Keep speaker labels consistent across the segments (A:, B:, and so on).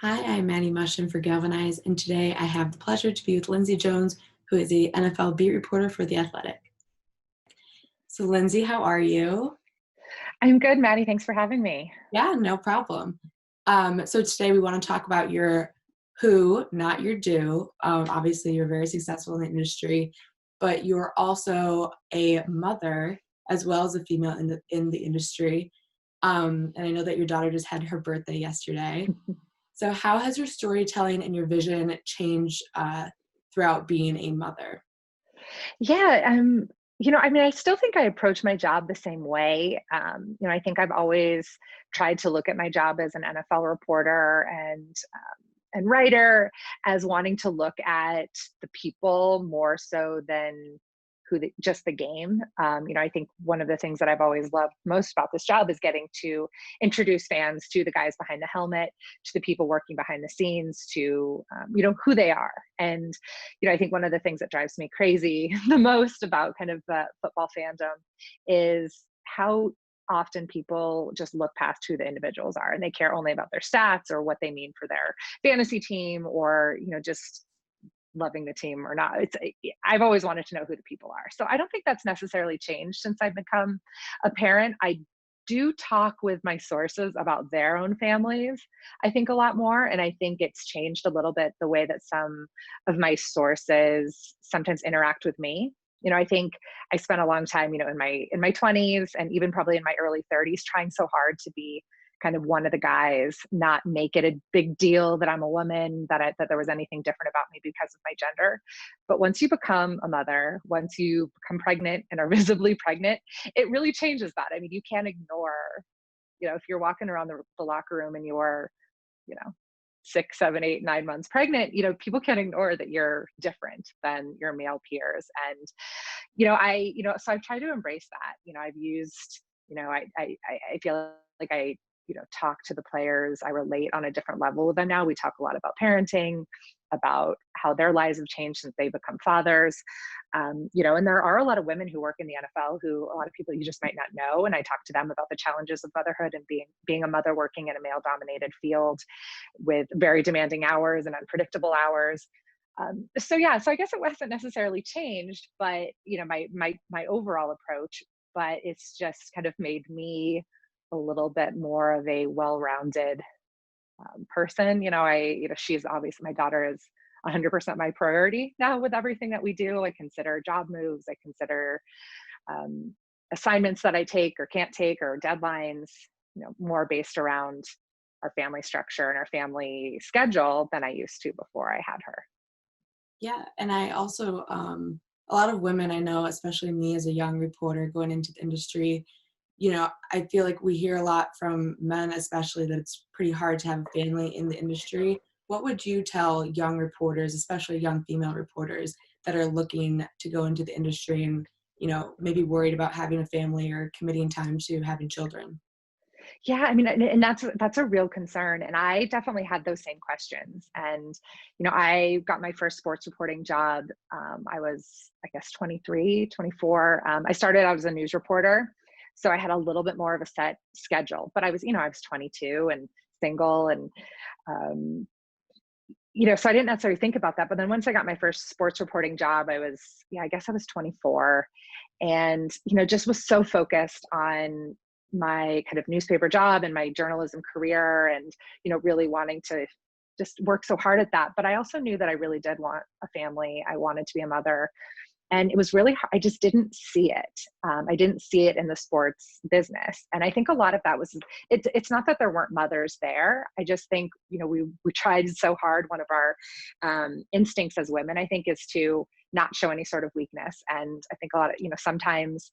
A: Hi, I'm Maddie Mustion for GALvanize, and today I have the pleasure to be with Lindsay Jones, who is a NFL beat reporter for The Athletic. So, Lindsay, how are you?
B: I'm good, Maddie. Thanks for having me.
A: Yeah, no problem. So today we want to talk about your who, not your do. Obviously, you're very successful in the industry, but you're also a mother as well as a female in the industry. And I know that your daughter just had her birthday yesterday. So how has your storytelling and your vision changed throughout being a mother?
B: Yeah, I still think I approach my job the same way. I think I've always tried to look at my job as an NFL reporter and writer as wanting to look at the people more so than just the game. I think one of the things that I've always loved most about this job is getting to introduce fans to the guys behind the helmet, to the people working behind the scenes, to who they are. And I think one of the things that drives me crazy the most about kind of football fandom is how often people just look past who the individuals are and they care only about their stats or what they mean for their fantasy team or just loving the team or not. I've always wanted to know who the people are. So I don't think that's necessarily changed since I've become a parent. I do talk with my sources about their own families, I think a lot more. And I think it's changed a little bit the way that some of my sources sometimes interact with me. I think I spent a long time, in my 20s and even probably in my early 30s trying so hard to be kind of one of the guys, not make it a big deal that I'm a woman, that there was anything different about me because of my gender. But once you become a mother, once you become pregnant and are visibly pregnant, it really changes that. I mean, you can't ignore, if you're walking around the locker room and you're, you know, 6, 7, 8, 9 months pregnant, people can't ignore that you're different than your male peers. And, so I've tried to embrace that. I've used, I feel like I talk to the players. I relate on a different level with them now. We talk a lot about parenting, about how their lives have changed since they become fathers. And there are a lot of women who work in the NFL who a lot of people you just might not know. And I talk to them about the challenges of motherhood and being a mother working in a male dominated field with very demanding hours and unpredictable hours. So I guess it wasn't necessarily changed, but my overall approach, but it's just kind of made me a little bit more of a well-rounded person. She's obviously, my daughter is 100% my priority now with everything that we do. I consider job moves, I consider um, assignments that I take or can't take or deadlines, more based around our family structure and our family schedule than I used to before I had her.
A: Yeah, and I also, a lot of women I know, especially me as a young reporter going into the industry, I feel like we hear a lot from men, especially, that it's pretty hard to have a family in the industry. What would you tell young reporters, especially young female reporters, that are looking to go into the industry and, maybe worried about having a family or committing time to having children?
B: Yeah, I mean, and that's a real concern. And I definitely had those same questions. And, I got my first sports reporting job. I was, I guess, 23, 24. I started out as a news reporter. So I had a little bit more of a set schedule, but I was 22 and single and, um, so I didn't necessarily think about that. But then once I got my first sports reporting job, I guess I was 24 and, just was so focused on my kind of newspaper job and my journalism career and, really wanting to just work so hard at that. But I also knew that I really did want a family. I wanted to be a mother. And it was really hard. I just didn't see it. I didn't see it in the sports business. And I think a lot of that was, it's not that there weren't mothers there. I just think, we tried so hard. One of our instincts as women, I think, is to not show any sort of weakness. And I think a lot of, sometimes,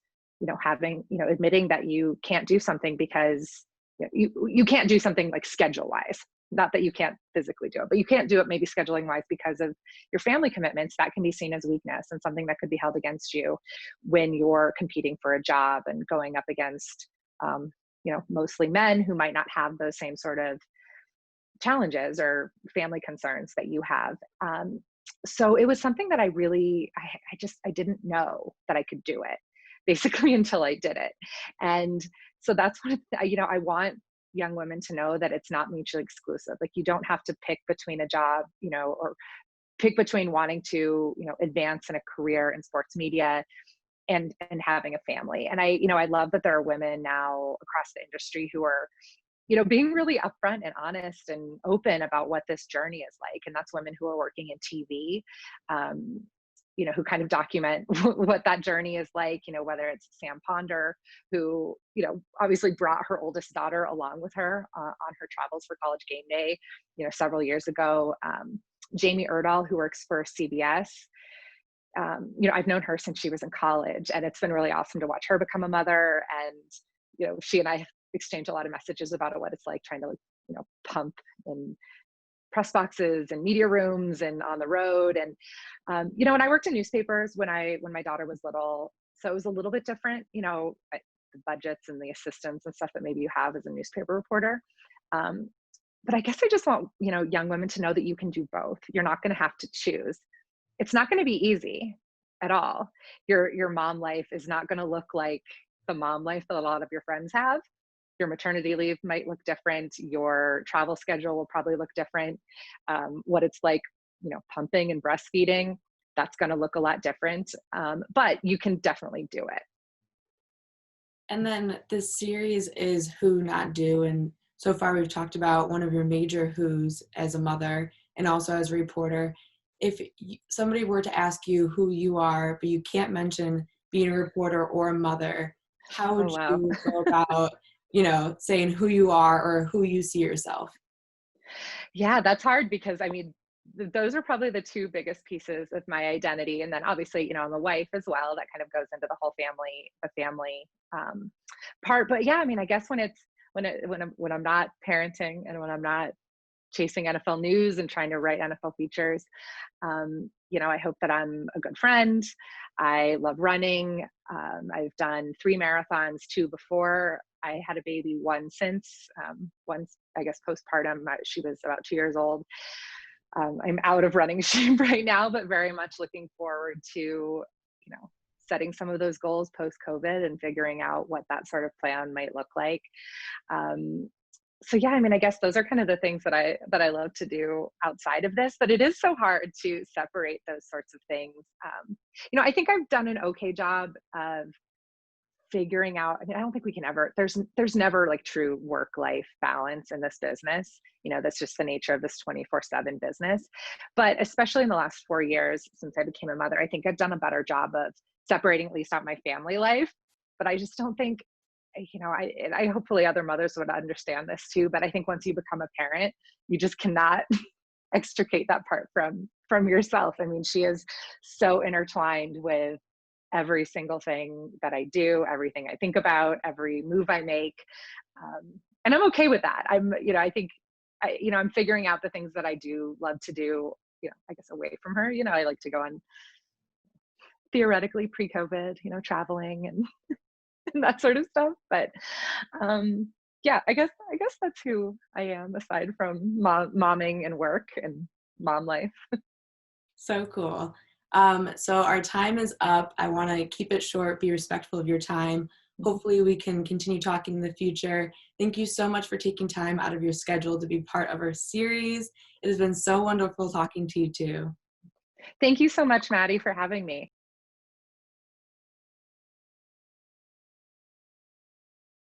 B: having, admitting that you can't do something because you can't do something like schedule wise. Not that you can't physically do it, but you can't do it maybe scheduling wise because of your family commitments. That can be seen as weakness and something that could be held against you when you're competing for a job and going up against, mostly men who might not have those same sort of challenges or family concerns that you have. So it was something that I didn't know that I could do it basically until I did it. And so that's what, I want young women to know that it's not mutually exclusive. Like, you don't have to pick between a job, or pick between wanting to, advance in a career in sports media and having a family. And I love that there are women now across the industry who are, being really upfront and honest and open about what this journey is like. And that's women who are working in TV, who kind of document what that journey is like, whether it's Sam Ponder, who, obviously brought her oldest daughter along with her on her travels for College Game Day, several years ago. Jamie Erdahl, who works for CBS, I've known her since she was in college, and it's been really awesome to watch her become a mother. And, she and I exchange a lot of messages about what it's like trying to, pump in press boxes and media rooms and on the road. And, and I worked in newspapers when my daughter was little. So it was a little bit different, the budgets and the assistants and stuff that maybe you have as a newspaper reporter. But I guess I just want, young women to know that you can do both. You're not going to have to choose. It's not going to be easy at all. Your mom life is not going to look like the mom life that a lot of your friends have. Your maternity leave might look different. Your travel schedule will probably look different. What it's like, pumping and breastfeeding, that's going to look a lot different. But you can definitely do it.
A: And then this series is Who Not Do. And so far we've talked about one of your major who's as a mother and also as a reporter. If somebody were to ask you who you are, but you can't mention being a reporter or a mother, how would you go about, saying who you are or who you see yourself?
B: Yeah, that's hard because those are probably the two biggest pieces of my identity. And then obviously, I'm a wife as well. That kind of goes into the whole family part. But yeah, I guess when I'm not parenting and when I'm not chasing NFL news and trying to write NFL features, I hope that I'm a good friend. I love running. I've done 3 marathons, 2 before I had a baby, 1 since, once, I guess, postpartum. She was about 2 years old. I'm out of running shape right now, but very much looking forward to, setting some of those goals post-COVID and figuring out what that sort of plan might look like. So yeah, I guess those are kind of the things that I love to do outside of this, but it is so hard to separate those sorts of things. I think I've done an okay job of figuring out, I don't think we can ever, there's never like true work-life balance in this business. That's just the nature of this 24/7 business. But especially in the last 4 years since I became a mother, I think I've done a better job of separating at least out my family life. But I just don't think, I hopefully other mothers would understand this too, but I think once you become a parent, you just cannot extricate that part from yourself. She is so intertwined with every single thing that I do, everything I think about, every move I make. And I'm okay with that. I think, I'm figuring out the things that I do love to do, I guess away from her. I like to go on, theoretically pre-COVID, traveling and and that sort of stuff. But yeah, I guess that's who I am aside from momming and work and mom life.
A: So cool. So our time is up. I want to keep it short, be respectful of your time. Hopefully we can continue talking in the future. Thank you so much for taking time out of your schedule to be part of our series. It has been so wonderful talking to you too.
B: Thank you so much, Maddie, for having me.